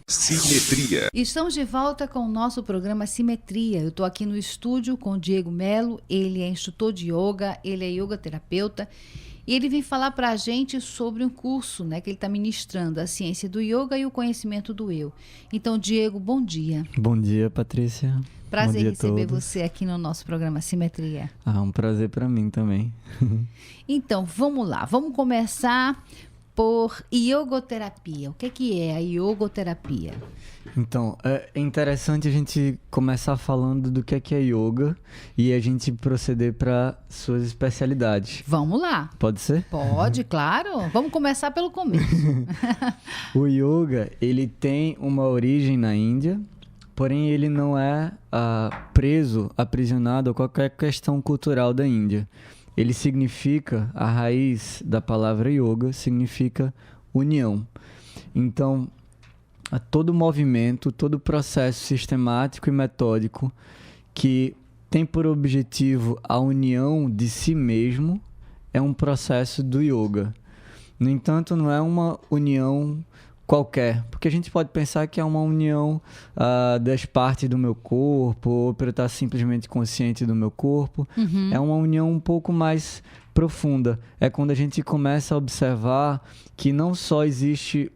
Simetria. Estamos de volta com o nosso programa Simetria. Eu estou aqui no estúdio com o Diego Melo. Ele é instrutor de yoga, ele é yoga terapeuta e ele vem falar para a gente sobre um curso, né, que ele está ministrando, a ciência do yoga e o conhecimento do eu. Então, Diego, bom dia. Bom dia, Patrícia. Prazer Bom dia receber a todos. você aqui no nosso programa Simetria. Um prazer para mim também. Então, vamos lá. Vamos começar por iogoterapia. O que é a iogoterapia? Então, é interessante a gente começar falando do que é yoga e a gente proceder para suas especialidades. Vamos lá. Pode ser? Pode, claro. Vamos começar pelo começo. O yoga, ele tem uma origem na Índia, porém ele não é preso, aprisionado a qualquer questão cultural da Índia. Ele significa, a raiz da palavra yoga significa união. Então, todo movimento, todo processo sistemático e metódico que tem por objetivo a união de si mesmo é um processo do yoga. No entanto, não é uma união qualquer, porque a gente pode pensar que é uma união das partes do meu corpo, ou para eu estar simplesmente consciente do meu corpo. É uma união um pouco mais profunda. É quando a gente começa a observar que não só existe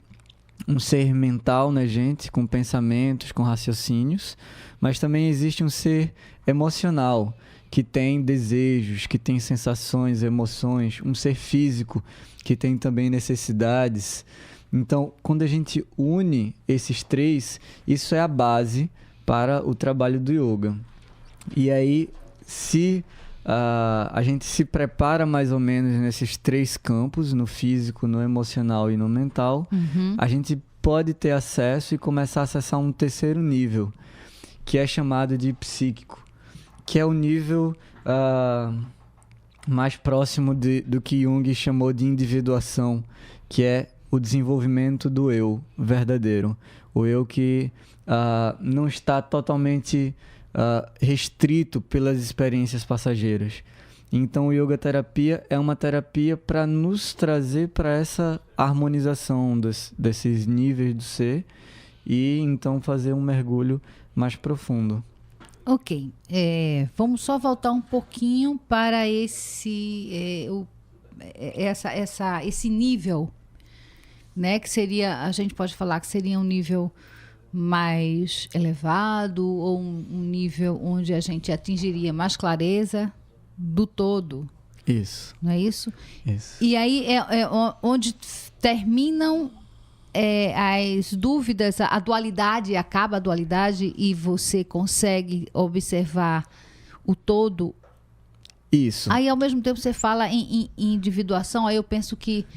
um ser mental na gente, com pensamentos, com raciocínios, mas também existe um ser emocional, que tem desejos, que tem sensações, emoções, um ser físico, que tem também necessidades. Então, quando a gente une esses três, isso é a base para o trabalho do yoga. E aí, se a gente se prepara mais ou menos nesses três campos, no físico, no emocional e no mental, a gente pode ter acesso e começar a acessar um terceiro nível, que é chamado de psíquico, que é o nível mais próximo do que Jung chamou de individuação, que é o desenvolvimento do eu verdadeiro. O eu que não está totalmente restrito pelas experiências passageiras. Então, o yoga terapia é uma terapia para nos trazer para essa harmonização desses níveis do ser e então fazer um mergulho mais profundo. Ok. Vamos só voltar um pouquinho para esse nível, né, que seria, a gente pode falar que seria um nível mais elevado ou um nível onde a gente atingiria mais clareza do todo. Isso. Não é isso? Isso. E aí é onde terminam as dúvidas, a dualidade, acaba a dualidade e você consegue observar o todo. Isso. Aí, ao mesmo tempo, você fala em individuação, aí eu penso que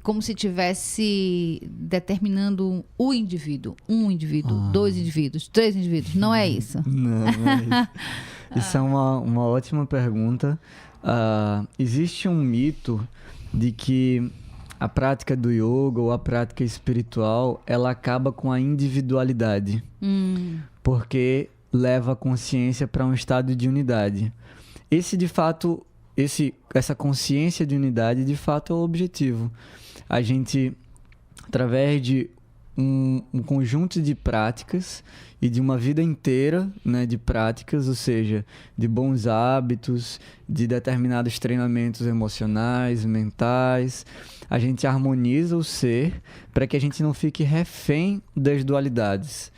como se estivesse determinando um indivíduo, dois indivíduos, três indivíduos. Não é isso? Não é isso. Isso é uma ótima pergunta. Existe um mito de que a prática do yoga ou a prática espiritual, ela acaba com a individualidade. Porque leva a consciência para um estado de unidade. Essa consciência de unidade, de fato, é o objetivo. A gente, através de um conjunto de práticas e de uma vida inteira, né, de práticas, ou seja, de bons hábitos, de determinados treinamentos emocionais, mentais, a gente harmoniza o ser para que a gente não fique refém das dualidades.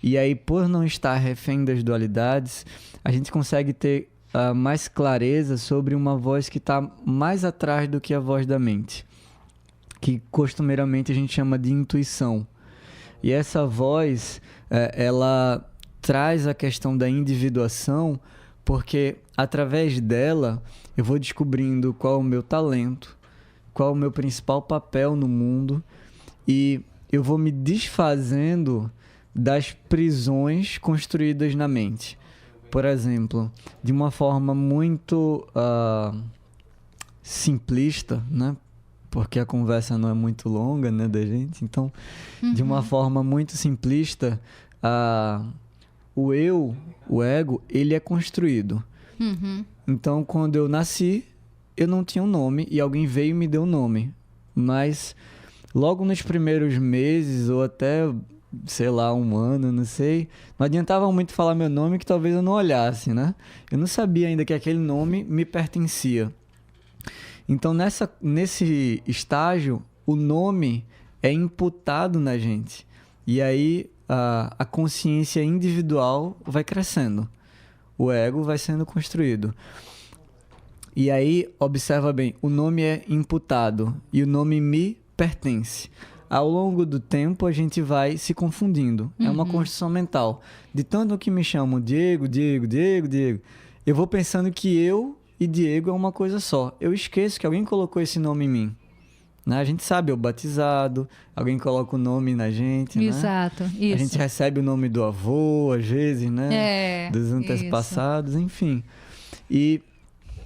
E aí, por não estar refém das dualidades, a gente consegue ter mais clareza sobre uma voz que está mais atrás do que a voz da mente, que costumeiramente a gente chama de intuição. E essa voz, ela traz a questão da individuação, porque através dela eu vou descobrindo qual é o meu talento, qual é o meu principal papel no mundo, e eu vou me desfazendo das prisões construídas na mente. Por exemplo, de uma forma muito simplista, né? Porque a conversa não é muito longa, né, da gente. Então, de uma forma muito simplista, o eu, o ego, ele é construído. Então, quando eu nasci, eu não tinha um nome e alguém veio e me deu um nome. Mas logo nos primeiros meses ou até sei lá, um ano, não sei. Não adiantava muito falar meu nome que talvez eu não olhasse, né? Eu não sabia ainda que aquele nome me pertencia. Então, nesse estágio, o nome é imputado na gente. E aí, a consciência individual vai crescendo. O ego vai sendo construído. E aí, observa bem, o nome é imputado e o nome me pertence. Ao longo do tempo, a gente vai se confundindo. É uma construção mental. De tanto que me chamam Diego, eu vou pensando que eu e Diego é uma coisa só. Eu esqueço que alguém colocou esse nome em mim. Né? A gente sabe, é o batizado, alguém coloca o nome na gente, Exato, né? isso. A gente recebe o nome do avô, às vezes, né? Dos antepassados, enfim. E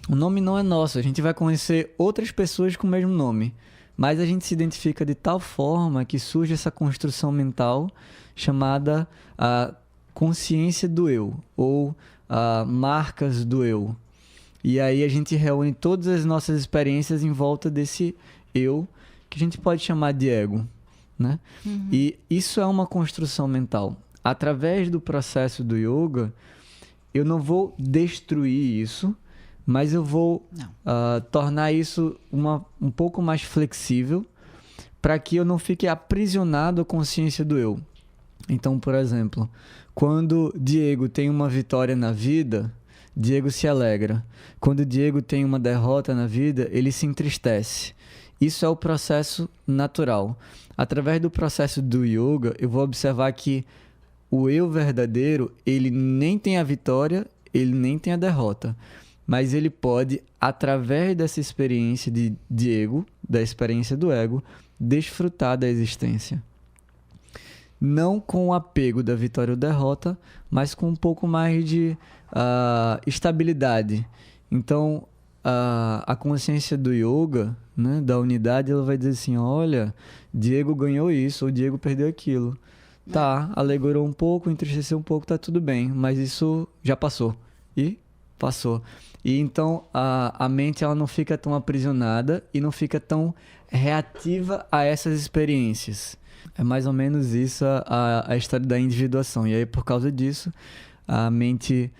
o nome não é nosso. A gente vai conhecer outras pessoas com o mesmo nome. Mas a gente se identifica de tal forma que surge essa construção mental chamada a consciência do eu, ou marcas do eu. E aí a gente reúne todas as nossas experiências em volta desse eu, que a gente pode chamar de ego, né? E isso é uma construção mental. Através do processo do yoga, eu não vou destruir isso, mas eu vou tornar isso um pouco mais flexível para que eu não fique aprisionado à consciência do eu. Então, por exemplo, quando Diego tem uma vitória na vida, Diego se alegra. Quando Diego tem uma derrota na vida, ele se entristece. Isso é o processo natural. Através do processo do yoga, eu vou observar que o eu verdadeiro, ele nem tem a vitória, ele nem tem a derrota. Mas ele pode, através dessa experiência de Diego, da experiência do ego, desfrutar da existência. Não com o apego da vitória ou derrota, mas com um pouco mais de estabilidade. Então, a consciência do yoga, né, da unidade, ela vai dizer assim, olha, Diego ganhou isso, ou Diego perdeu aquilo. Tá, alegrou um pouco, entristeceu um pouco, tá tudo bem, mas isso já passou. E passou. E então a mente ela não fica tão aprisionada e não fica tão reativa a essas experiências. É mais ou menos isso a história da individuação. E aí, por causa disso, a mente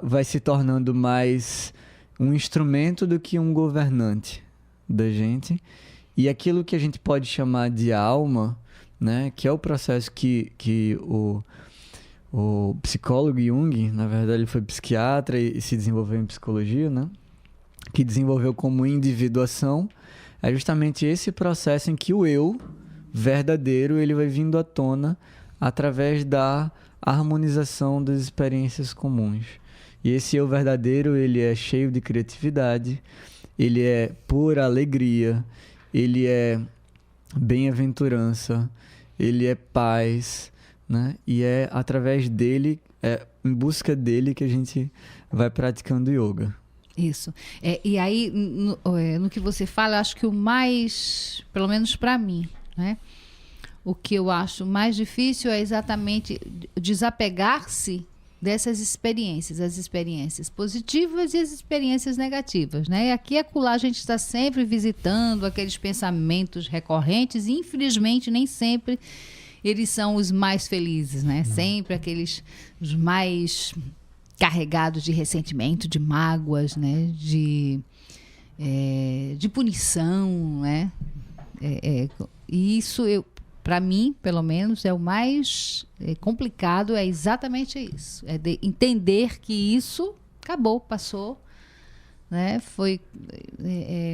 vai se tornando mais um instrumento do que um governante da gente. E aquilo que a gente pode chamar de alma, né, que é o processo que o psicólogo Jung, na verdade ele foi psiquiatra e se desenvolveu em psicologia, né? Que desenvolveu como individuação, é justamente esse processo em que o eu verdadeiro ele vai vindo à tona através da harmonização das experiências comuns. E esse eu verdadeiro, ele é cheio de criatividade, ele é pura alegria, ele é bem-aventurança, ele é paz, né? E é através dele, em busca dele que a gente vai praticando yoga. Isso. E aí, no que você fala, eu acho que o mais, pelo menos para mim, né? O que eu acho mais difícil é exatamente desapegar-se dessas experiências, as experiências positivas e as experiências negativas, né? E aqui e acolá a gente está sempre visitando aqueles pensamentos recorrentes e, infelizmente, nem sempre eles são os mais felizes, né? Sempre os mais carregados de ressentimento, de mágoas, né? De punição, né? E isso, para mim, pelo menos, é o mais complicado, é exatamente isso. É de entender que isso acabou, passou, né? Foi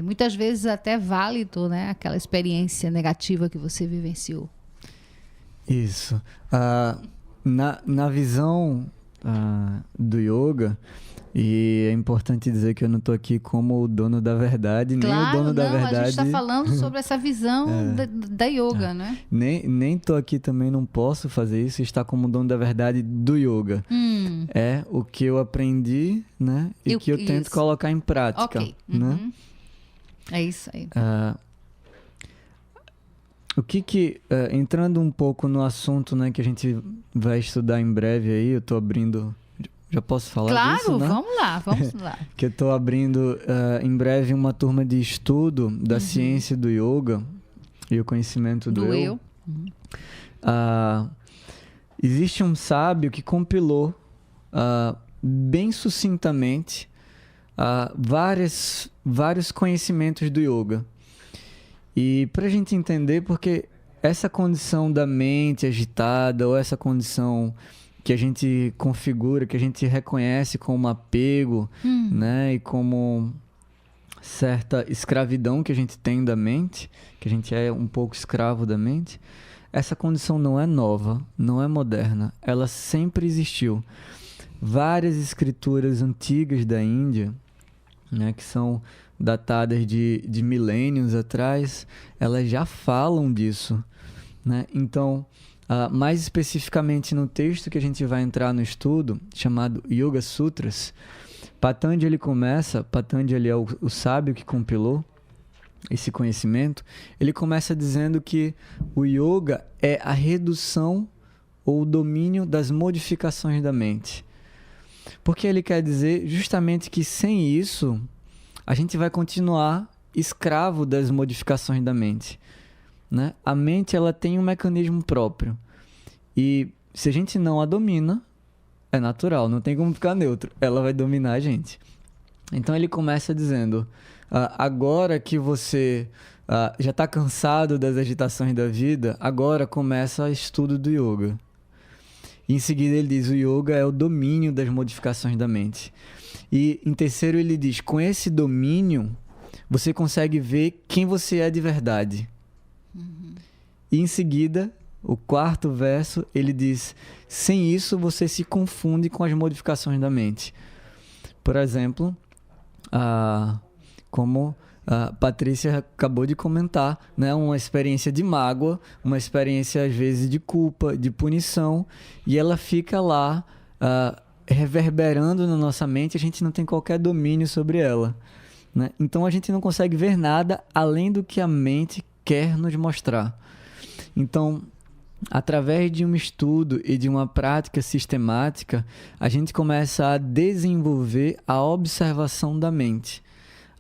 muitas vezes até válido, né? Aquela experiência negativa que você vivenciou. Isso. Na visão do yoga, e é importante dizer que eu não estou aqui como o dono da verdade, nem o dono da verdade. A gente está falando sobre essa visão da yoga, né? Nem estou aqui também, não posso fazer isso, estar como dono da verdade do yoga. É o que eu aprendi, né? E que eu tento colocar em prática. Ok. Né? É isso aí. O que entrando um pouco no assunto, né, que a gente vai estudar em breve aí, eu estou abrindo... Já posso falar disso, né? Vamos lá. Que eu estou abrindo em breve uma turma de estudo da ciência do yoga e o conhecimento do eu. existe um sábio que compilou bem sucintamente vários conhecimentos do yoga. E para a gente entender, porque essa condição da mente agitada, ou essa condição que a gente configura, que a gente reconhece como apego, né, e como certa escravidão que a gente tem da mente, que a gente é um pouco escravo da mente, essa condição não é nova, não é moderna, ela sempre existiu. Várias escrituras antigas da Índia, né, que são datadas de milênios atrás, elas já falam disso, né? Então, mais especificamente no texto que a gente vai entrar no estudo, chamado Yoga Sutras, Patanjali é o sábio que compilou esse conhecimento, ele começa dizendo que o yoga é a redução ou o domínio das modificações da mente. Porque ele quer dizer justamente que sem isso, a gente vai continuar escravo das modificações da mente, né? A mente, ela tem um mecanismo próprio. E se a gente não a domina, é natural, não tem como ficar neutro. Ela vai dominar a gente. Então ele começa dizendo, agora que você já está cansado das agitações da vida, agora começa o estudo do yoga. E em seguida ele diz, o yoga é o domínio das modificações da mente. E em terceiro ele diz, com esse domínio, você consegue ver quem você é de verdade. E em seguida, o quarto verso, ele diz, sem isso você se confunde com as modificações da mente. Por exemplo, como a Patrícia acabou de comentar, né? Uma experiência de mágoa, uma experiência às vezes de culpa, de punição, e ela fica lá reverberando na nossa mente, a gente não tem qualquer domínio sobre ela, né? Então a gente não consegue ver nada além do que a mente quer nos mostrar. Então, através de um estudo e de uma prática sistemática, a gente começa a desenvolver a observação da mente.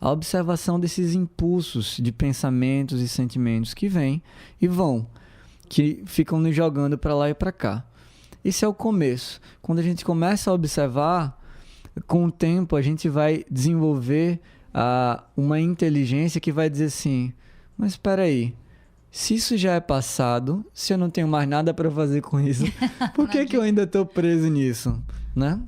A observação desses impulsos de pensamentos e sentimentos que vêm e vão, que ficam nos jogando para lá e para cá. Esse é o começo. Quando a gente começa a observar, com o tempo a gente vai desenvolver uma inteligência que vai dizer assim, mas espera aí, se isso já é passado, se eu não tenho mais nada para fazer com isso, por que eu ainda estou preso nisso, né?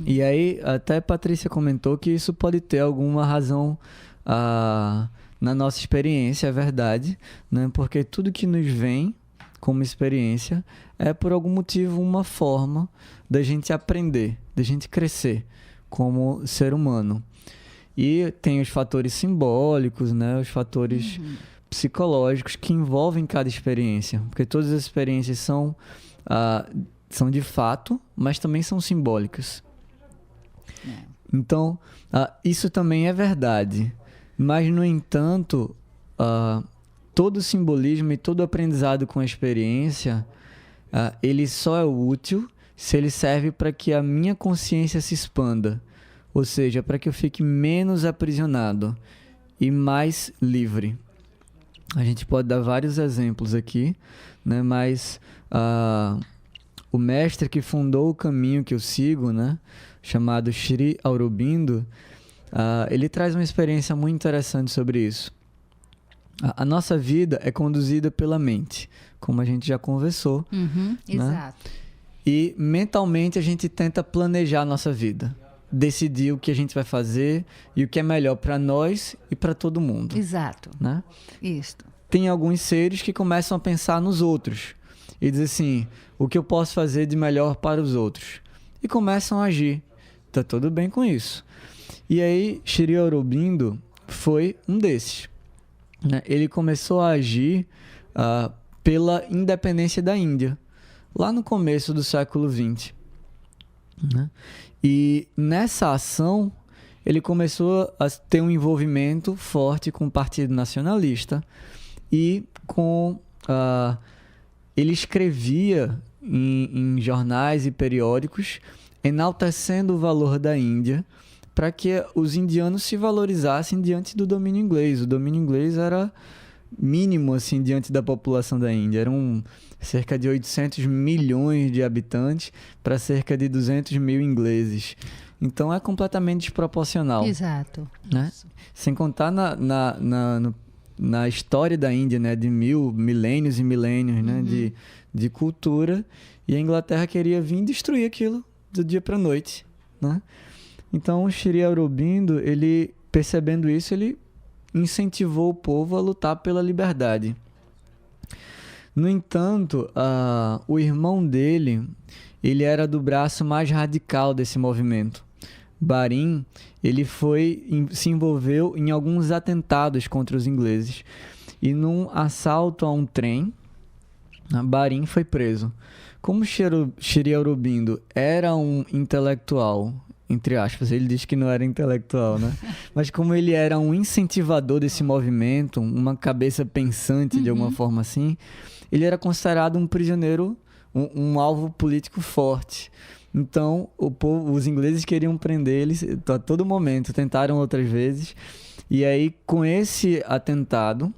E aí, até a Patrícia comentou que isso pode ter alguma razão na nossa experiência, é verdade, né? Porque tudo que nos vem como experiência é, por algum motivo, uma forma da gente aprender, da gente crescer como ser humano. E tem os fatores simbólicos, né? Os fatores psicológicos que envolvem cada experiência, porque todas as experiências são de fato, mas também são simbólicas. Então, isso também é verdade. Mas, no entanto, todo simbolismo e todo aprendizado com a experiência, ele só é útil se ele serve para que a minha consciência se expanda. Ou seja, para que eu fique menos aprisionado e mais livre. A gente pode dar vários exemplos aqui, né? Mas o mestre que fundou o caminho que eu sigo, né? Chamado Sri Aurobindo, ele traz uma experiência muito interessante sobre isso. A nossa vida é conduzida pela mente, como a gente já conversou. Né? Exato. E mentalmente a gente tenta planejar a nossa vida. Decidir o que a gente vai fazer e o que é melhor para nós e para todo mundo. Exato. Né? Isso. Tem alguns seres que começam a pensar nos outros e dizem assim, o que eu posso fazer de melhor para os outros? E começam a agir. Tá tudo bem com isso. E aí, Sri Aurobindo foi um desses. Né? Ele começou a agir pela independência da Índia, lá no começo do século XX. Né? E nessa ação, ele começou a ter um envolvimento forte com o Partido Nacionalista e com... ele escrevia em jornais e periódicos enaltecendo o valor da Índia para que os indianos se valorizassem diante do domínio inglês. O domínio inglês era mínimo assim diante da população da Índia. Eram cerca de 800 milhões de habitantes para cerca de 200 mil ingleses. Então é completamente desproporcional. Exato. Né? Sem contar na história da Índia, né? De milênios e milênios, né? De cultura. E a Inglaterra queria vir destruir aquilo do dia para a noite. Né? Então o Sri Aurobindo, ele, percebendo isso, ele incentivou o povo a lutar pela liberdade. No entanto, o irmão dele, ele era do braço mais radical desse movimento. Barim, ele se envolveu em alguns atentados contra os ingleses. E num assalto a um trem, Barim foi preso. Como Sri Aurobindo era um intelectual, entre aspas, ele diz que não era intelectual, né? Mas como ele era um incentivador desse movimento, uma cabeça pensante de alguma forma assim, ele era considerado um prisioneiro, um alvo político forte. Então, os ingleses queriam prender ele a todo momento, tentaram outras vezes. E aí, com esse atentado,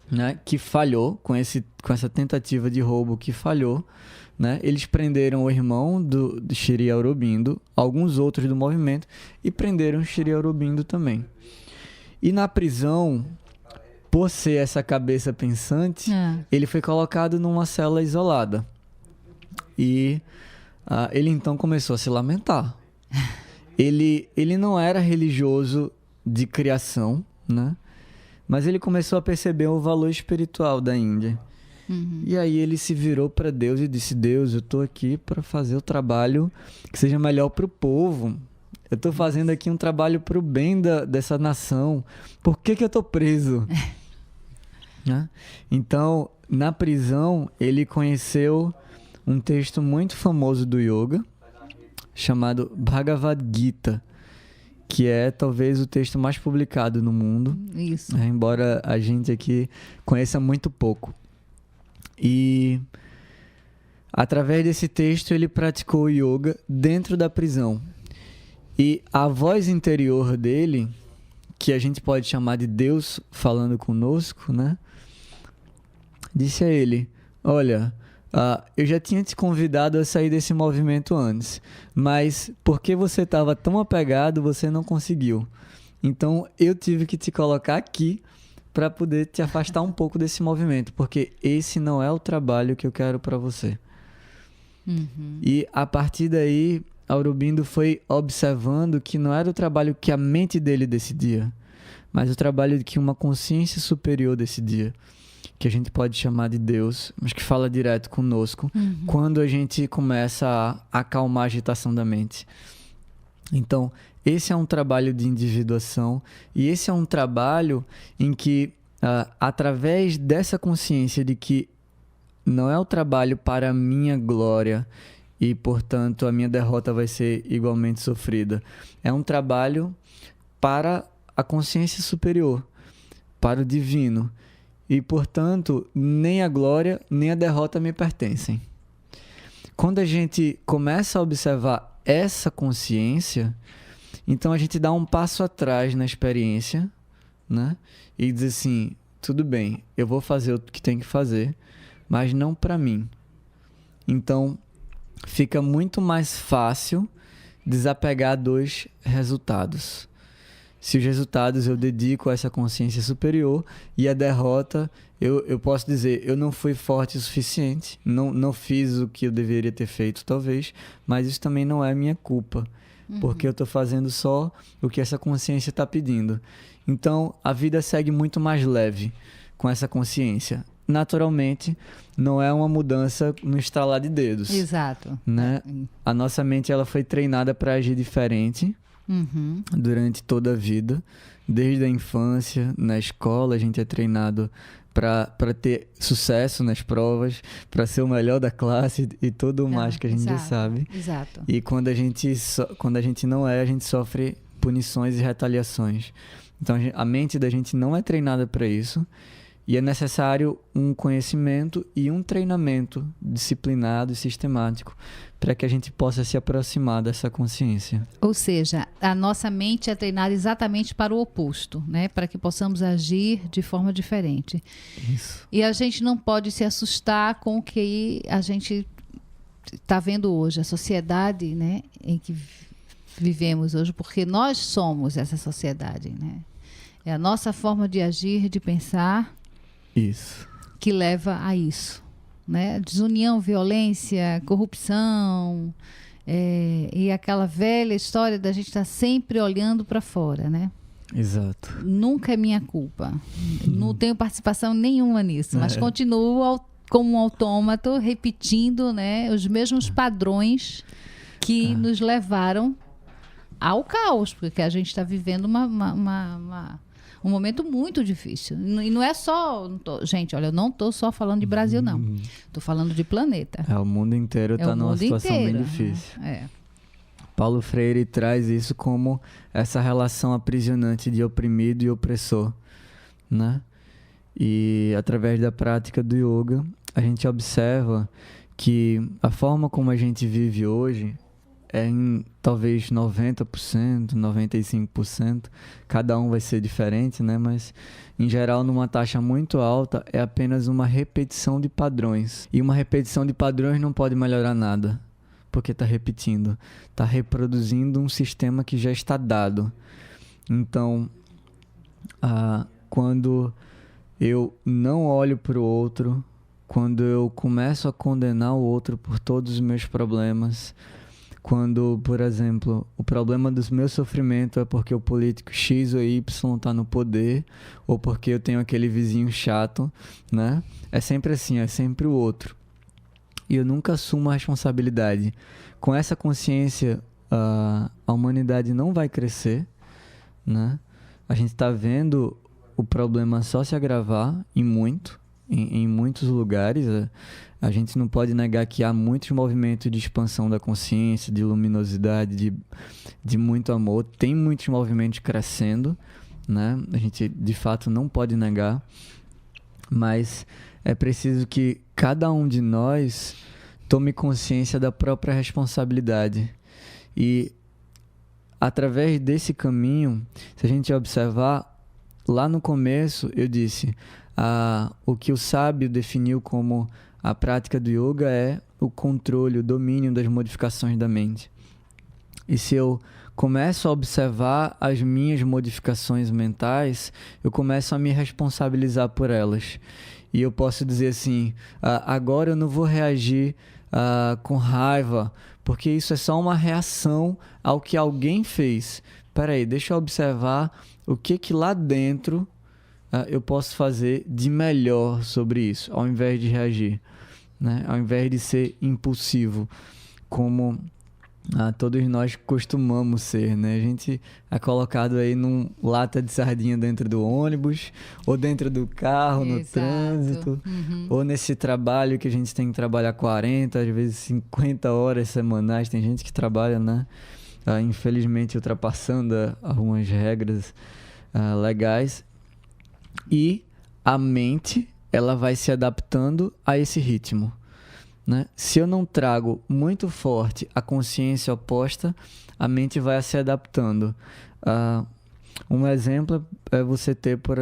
né, que falhou, com essa tentativa de roubo que falhou, né, eles prenderam o irmão do Sri Aurobindo, alguns outros do movimento, e prenderam o Sri Aurobindo também. E na prisão, por ser essa cabeça pensante, ele foi colocado numa cela isolada. E ele então começou a se lamentar. Ele não era religioso de criação, né? Mas ele começou a perceber o valor espiritual da Índia. E aí ele se virou para Deus e disse: Deus, eu estou aqui para fazer o trabalho que seja melhor para o povo. Eu estou fazendo aqui um trabalho para o bem dessa nação. Por que eu estou preso? Né? Então, na prisão, ele conheceu um texto muito famoso do yoga, chamado Bhagavad Gita, que é talvez o texto mais publicado no mundo. Isso. Embora a gente aqui conheça muito pouco. E através desse texto ele praticou o yoga dentro da prisão. E a voz interior dele, que a gente pode chamar de Deus falando conosco, né? Disse a ele: olha, eu já tinha te convidado a sair desse movimento antes, mas porque você estava tão apegado, você não conseguiu. Então eu tive que te colocar aqui para poder te afastar um pouco desse movimento, porque esse não é o trabalho que eu quero para você. E a partir daí, Aurobindo foi observando que não era o trabalho que a mente dele decidia, mas o trabalho que uma consciência superior decidia, que a gente pode chamar de Deus, mas que fala direto conosco, quando a gente começa a acalmar a agitação da mente. Então, esse é um trabalho de individuação, e esse é um trabalho em que, através dessa consciência de que não é o trabalho para a minha glória e, portanto, a minha derrota vai ser igualmente sofrida, é um trabalho para a consciência superior, para o divino. E, portanto, nem a glória nem a derrota me pertencem. Quando a gente começa a observar essa consciência, então a gente dá um passo atrás na experiência, né? E diz assim: tudo bem, eu vou fazer o que tem que fazer, mas não para mim. Então, fica muito mais fácil desapegar dos resultados. Se os resultados eu dedico a essa consciência superior, e a derrota, eu posso dizer, eu não fui forte o suficiente, não fiz o que eu deveria ter feito talvez, mas isso também não é minha culpa, porque eu estou fazendo só o que essa consciência está pedindo. Então, a vida segue muito mais leve com essa consciência. Naturalmente, não é uma mudança no estalar de dedos. Exato. Né? A nossa mente ela foi treinada para agir diferente, durante toda a vida, desde a infância, na escola a gente é treinado para ter sucesso nas provas, para ser o melhor da classe e tudo mais que a gente já sabe. Exato. E quando a gente não é, a gente sofre punições e retaliações. Então a mente da gente não é treinada para isso, E é necessário um conhecimento e um treinamento disciplinado e sistemático para que a gente possa se aproximar dessa consciência. Ou seja, a nossa mente é treinada exatamente para o oposto, né? Para que possamos agir de forma diferente. Isso. E a gente não pode se assustar com o que a gente está vendo hoje, a sociedade, né, em que vivemos hoje, porque nós somos essa sociedade, né? É a nossa forma de agir, de pensar, isso, que leva a isso, né? Desunião, violência, corrupção, e aquela velha história da gente estar sempre olhando para fora, né? Exato. Nunca é minha culpa. Não tenho participação nenhuma nisso, mas continuo como um autômato repetindo, né, os mesmos padrões que nos levaram ao caos, porque a gente está vivendo um momento muito difícil. E não é só... gente, olha, eu não estou só falando de Brasil, não. Estou falando de planeta. O mundo inteiro está numa situação bem difícil. Paulo Freire traz isso como essa relação aprisionante de oprimido e opressor, né? E através da prática do yoga, a gente observa que a forma como a gente vive hoje é em talvez 90%, 95%. Cada um vai ser diferente, né? Mas, em geral, numa taxa muito alta, é apenas uma repetição de padrões. E uma repetição de padrões não pode melhorar nada, porque está repetindo, está reproduzindo um sistema que já está dado. Então, quando eu não olho para o outro, quando eu começo a condenar o outro por todos os meus problemas, quando, por exemplo, o problema do meu sofrimento é porque o político X ou Y está no poder, ou porque eu tenho aquele vizinho chato, né? É sempre assim, é sempre o outro. E eu nunca assumo a responsabilidade. Com essa consciência, a humanidade não vai crescer, né? A gente está vendo o problema só se agravar em muitos lugares. A gente não pode negar que há muitos movimentos de expansão da consciência, de luminosidade, de muito amor. Tem muitos movimentos crescendo, né? A gente, de fato, não pode negar. Mas é preciso que cada um de nós tome consciência da própria responsabilidade. E, através desse caminho, se a gente observar, lá no começo eu disse, o que o sábio definiu como a prática do yoga é o controle, o domínio das modificações da mente. E se eu começo a observar as minhas modificações mentais, eu começo a me responsabilizar por elas. E eu posso dizer assim, agora eu não vou reagir com raiva, porque isso é só uma reação ao que alguém fez. Peraí, deixa eu observar o que lá dentro eu posso fazer de melhor sobre isso, ao invés de reagir, né? Ao invés de ser impulsivo, como todos nós costumamos ser, né? A gente é colocado aí num lata de sardinha dentro do ônibus, ou dentro do carro, no trânsito, ou nesse trabalho que a gente tem que trabalhar 40, às vezes 50 horas semanais. Tem gente que trabalha, né? Infelizmente ultrapassando algumas regras legais. E a mente, ela vai se adaptando a esse ritmo, né? Se eu não trago muito forte a consciência oposta, a mente vai se adaptando. Um exemplo é você ter, por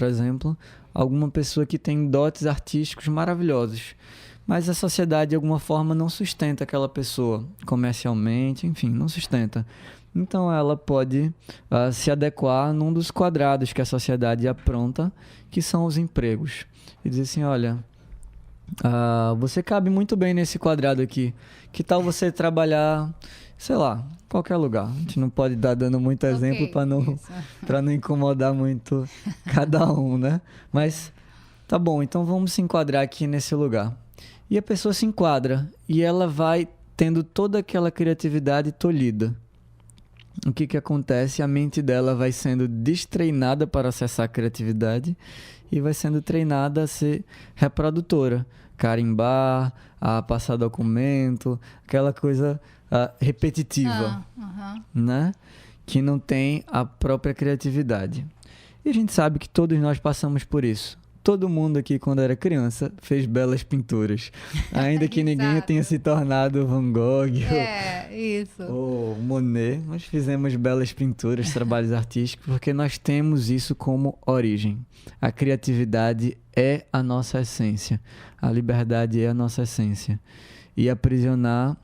exemplo, alguma pessoa que tem dotes artísticos maravilhosos, mas a sociedade de alguma forma não sustenta aquela pessoa comercialmente, enfim, não sustenta. Então ela pode se adequar num dos quadrados que a sociedade apronta, que são os empregos. E dizer assim, olha, você cabe muito bem nesse quadrado aqui. Que tal você trabalhar, sei lá, qualquer lugar? A gente não pode dar dando muito exemplo para não incomodar muito cada um, né? Mas tá bom, então vamos se enquadrar aqui nesse lugar. E a pessoa se enquadra e ela vai tendo toda aquela criatividade tolhida. O que acontece? A mente dela vai sendo destreinada para acessar a criatividade e vai sendo treinada a ser reprodutora, carimbar, a passar documento, aquela coisa repetitiva, né? Que não tem a própria criatividade. E a gente sabe que todos nós passamos por isso. todo mundo aqui, quando era criança, fez belas pinturas. Ainda que ninguém tenha se tornado Van Gogh ou Monet, nós fizemos belas pinturas, trabalhos artísticos, porque nós temos isso como origem. A criatividade é a nossa essência. A liberdade é a nossa essência. E aprisionar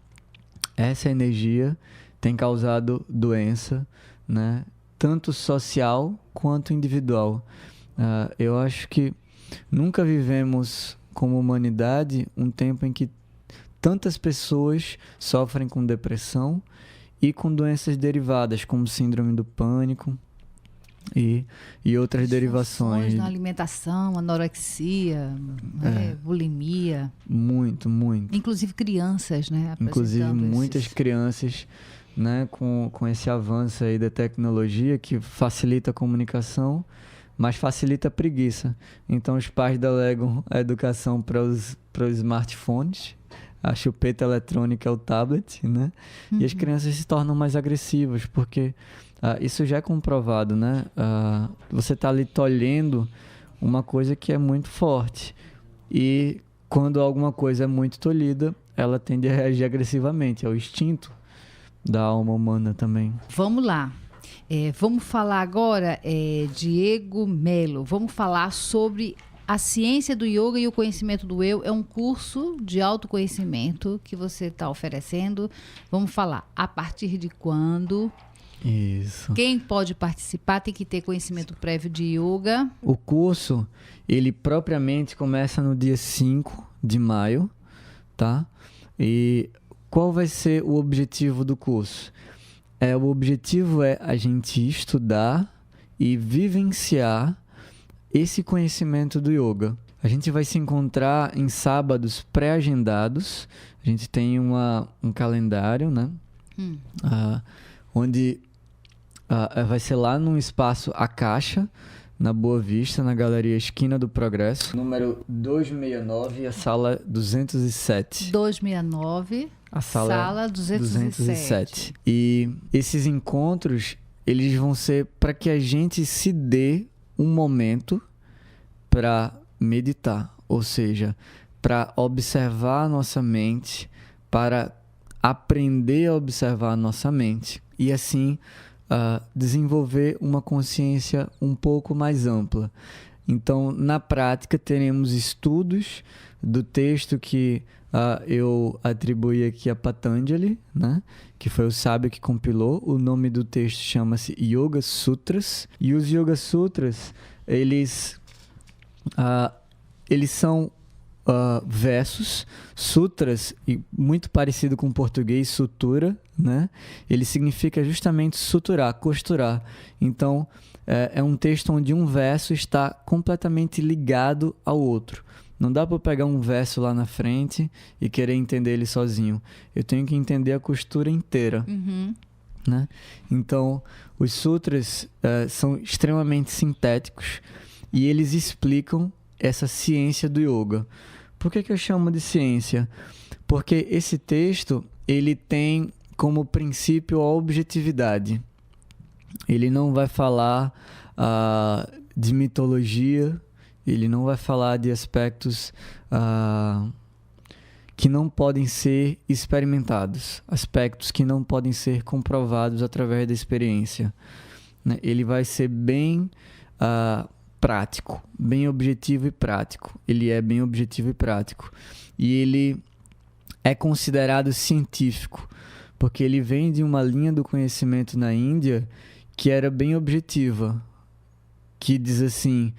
essa energia tem causado doença, né? Tanto social quanto individual. Eu acho que nunca vivemos como humanidade um tempo em que tantas pessoas sofrem com depressão e com doenças derivadas, como síndrome do pânico e outras derivações. Na alimentação, anorexia, bulimia. Muito. Inclusive crianças, né? Inclusive muitas crianças, né, com esse avanço aí da tecnologia que facilita a comunicação, mas facilita a preguiça. Então os pais delegam a educação para os smartphones, a chupeta eletrônica é o tablet, né? E as crianças se tornam mais agressivas, porque isso já é comprovado, né? Você está ali tolhendo uma coisa que é muito forte. E quando alguma coisa é muito tolhida, ela tende a reagir agressivamente. É o instinto da alma humana também. Vamos lá. Vamos falar agora, Diego Melo. Vamos falar sobre a ciência do yoga e o conhecimento do eu. É um curso de autoconhecimento que você está oferecendo. Vamos falar a partir de quando... Isso. Quem pode participar tem que ter conhecimento prévio de yoga. O curso, ele propriamente começa no dia 5 de maio, tá? E qual vai ser o objetivo do curso? O objetivo é a gente estudar e vivenciar esse conhecimento do yoga. A gente vai se encontrar em sábados pré-agendados. A gente tem um calendário, né? Onde vai ser lá no espaço A Caixa, na Boa Vista, na Galeria Esquina do Progresso. Número 269, a sala 207. 269, a sala 207. E esses encontros, eles vão ser para que a gente se dê um momento para meditar, ou seja, para observar a nossa mente, para aprender a observar a nossa mente e assim desenvolver uma consciência um pouco mais ampla. Então, na prática, teremos estudos do texto que eu atribuí aqui a Patanjali, né? Que foi o sábio que compilou. O nome do texto chama-se Yoga Sutras. E os Yoga Sutras, eles são versos, sutras, e muito parecido com o português, sutura, né? Ele significa justamente suturar, costurar. Então, é um texto onde um verso está completamente ligado ao outro. Não dá para pegar um verso lá na frente e querer entender ele sozinho. Eu tenho que entender a costura inteira. Né? Então, os sutras são extremamente sintéticos e eles explicam essa ciência do yoga. Por que eu chamo de ciência? Porque esse texto, ele tem como princípio a objetividade. Ele não vai falar de mitologia, ele não vai falar de aspectos que não podem ser experimentados, aspectos que não podem ser comprovados através da experiência. Né? Ele vai ser bem prático, bem objetivo e prático. Ele é bem objetivo e prático. E ele é considerado científico, porque ele vem de uma linha do conhecimento na Índia que era bem objetiva, que diz assim,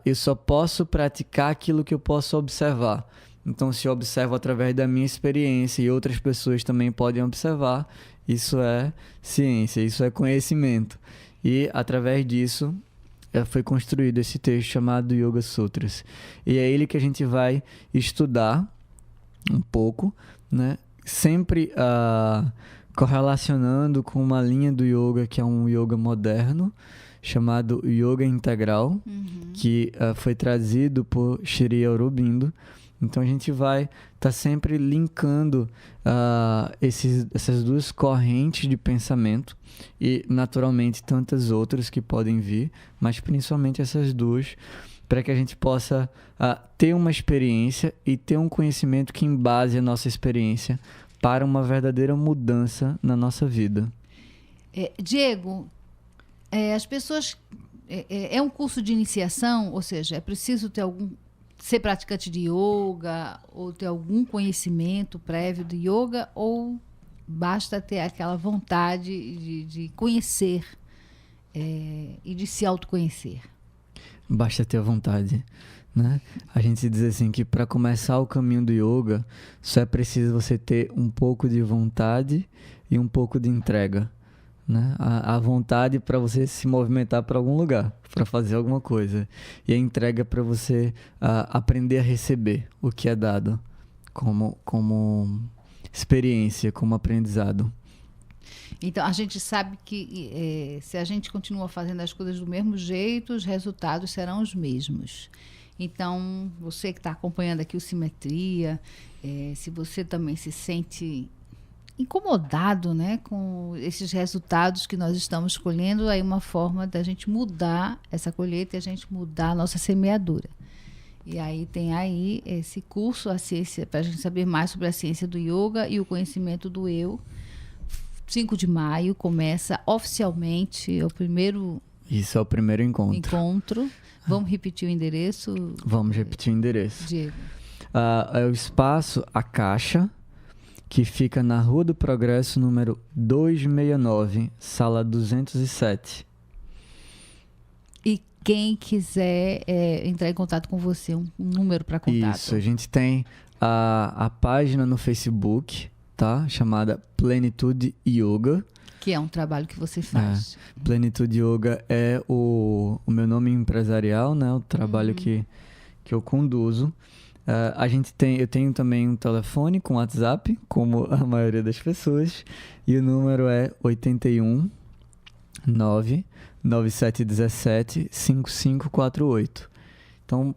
eu só posso praticar aquilo que eu posso observar. Então, se eu observo através da minha experiência e outras pessoas também podem observar, isso é ciência, isso é conhecimento. E, através disso, foi construído esse texto chamado Yoga Sutras. E é ele que a gente vai estudar um pouco, né? Sempre correlacionando com uma linha do yoga que é um yoga moderno, chamado Yoga Integral, que foi trazido por Sri Aurobindo. Então a gente vai estar sempre linkando essas duas correntes de pensamento e naturalmente tantas outras que podem vir, mas principalmente essas duas para que a gente possa ter uma experiência e ter um conhecimento que embase a nossa experiência para uma verdadeira mudança na nossa vida. Diego, as pessoas... É um curso de iniciação, ou seja, é preciso ser praticante de yoga ou ter algum conhecimento prévio de yoga, ou basta ter aquela vontade de conhecer e de se autoconhecer? Basta ter a vontade, né? A gente diz assim que para começar o caminho do yoga só é preciso você ter um pouco de vontade e um pouco de entrega, né? A vontade para você se movimentar para algum lugar, para fazer alguma coisa, e a entrega para você aprender a receber o que é dado como experiência, como aprendizado. Então, a gente sabe que se a gente continua fazendo as coisas do mesmo jeito, os resultados serão os mesmos. Então, você que está acompanhando aqui o Simetria, se você também se sente incomodado, né, com esses resultados que nós estamos colhendo, aí uma forma da gente mudar essa colheita e a gente mudar a nossa semeadura. E aí tem aí esse curso, a ciência, para a gente saber mais sobre a ciência do yoga e o conhecimento do eu. 5 de maio começa oficialmente o primeiro... Isso é o primeiro encontro. Vamos repetir o endereço? Vamos repetir o endereço. Diego. É o espaço A Caixa, que fica na Rua do Progresso, número 269, sala 207. E quem quiser entrar em contato com você, um número para contato. Isso, a gente tem a página no Facebook, tá? Chamada Plenitude Yoga. Que é um trabalho que você faz. Plenitude Yoga é o meu nome empresarial, né? O trabalho que eu conduzo. Eu tenho também um telefone com WhatsApp, como a maioria das pessoas, e o número é 81 99717 5548. Então,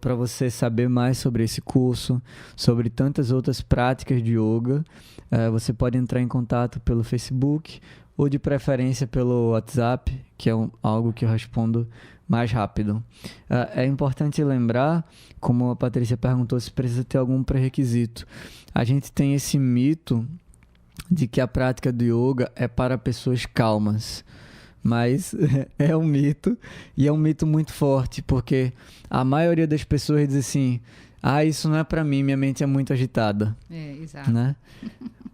para você saber mais sobre esse curso, sobre tantas outras práticas de yoga, você pode entrar em contato pelo Facebook ou, de preferência, pelo WhatsApp, que é algo que eu respondo mais rápido. É importante lembrar, como a Patrícia perguntou, se precisa ter algum pré-requisito. A gente tem esse mito de que a prática do yoga é para pessoas calmas. Mas é um mito, e é um mito muito forte, porque a maioria das pessoas diz assim: isso não é para mim, minha mente é muito agitada. Exato. Né?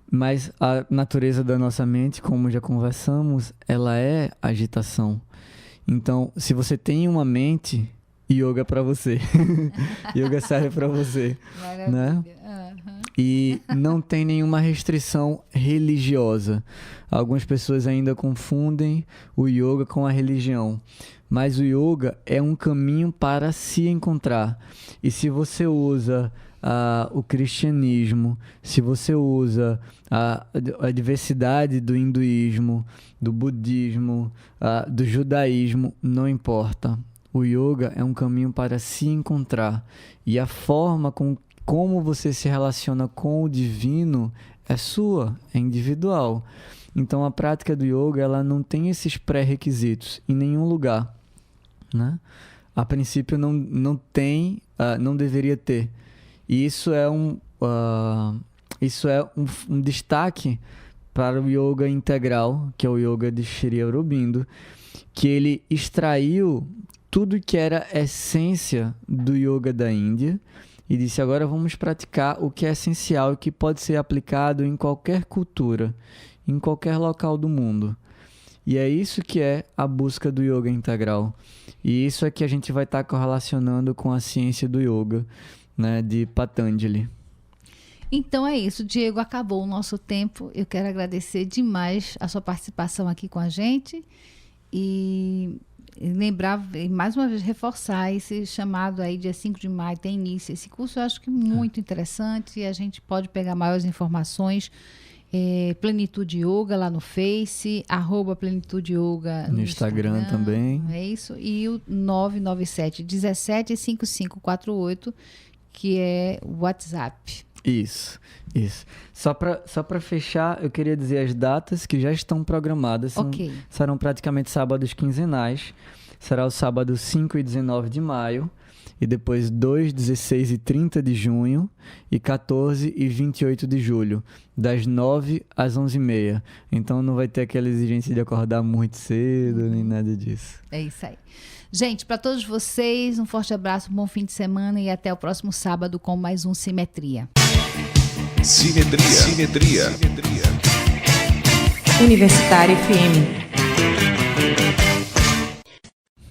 Mas a natureza da nossa mente, como já conversamos, ela é agitação. Então, se você tem uma mente, yoga é para você. Yoga serve para você. Maravilha. Né? E não tem nenhuma restrição religiosa. Algumas pessoas ainda confundem o yoga com a religião. Mas o yoga é um caminho para se encontrar. E se você usa o cristianismo, se você usa a diversidade do hinduísmo, do budismo, do judaísmo, não importa. O yoga é um caminho para se encontrar. E a forma como você se relaciona com o divino é sua, é individual. Então, a prática do yoga, ela não tem esses pré-requisitos em nenhum lugar, né? A princípio, não tem, não deveria ter. E isso é um destaque para o yoga integral, que é o yoga de Sri Aurobindo, que ele extraiu tudo que era essência do yoga da Índia e disse: agora vamos praticar o que é essencial e que pode ser aplicado em qualquer cultura, em qualquer local do mundo. E é isso que é a busca do yoga integral. E isso é que a gente vai estar correlacionando com a ciência do yoga, né, de Patanjali. Então é isso, Diego, acabou o nosso tempo. Eu quero agradecer demais a sua participação aqui com a gente e lembrar, mais uma vez, reforçar esse chamado aí, dia 5 de maio, tem início esse curso. Eu acho que muito interessante e a gente pode pegar maiores informações. Plenitude Yoga lá no Face, @Plenitude Yoga no Instagram também. É isso. E o 997 17 5548, que é o WhatsApp. Isso. Só para fechar, eu queria dizer as datas que já estão programadas. Serão praticamente sábados quinzenais. será o sábado 5 e 19 de maio, e depois 2, 16 e 30 de junho, e 14 e 28 de julho, das 9 às 11h30. Então não vai ter aquela exigência de acordar muito cedo, nem nada disso. É isso aí. Gente, para todos vocês, um forte abraço, um bom fim de semana e até o próximo sábado com mais um Simetria. Simetria. Universitária FM.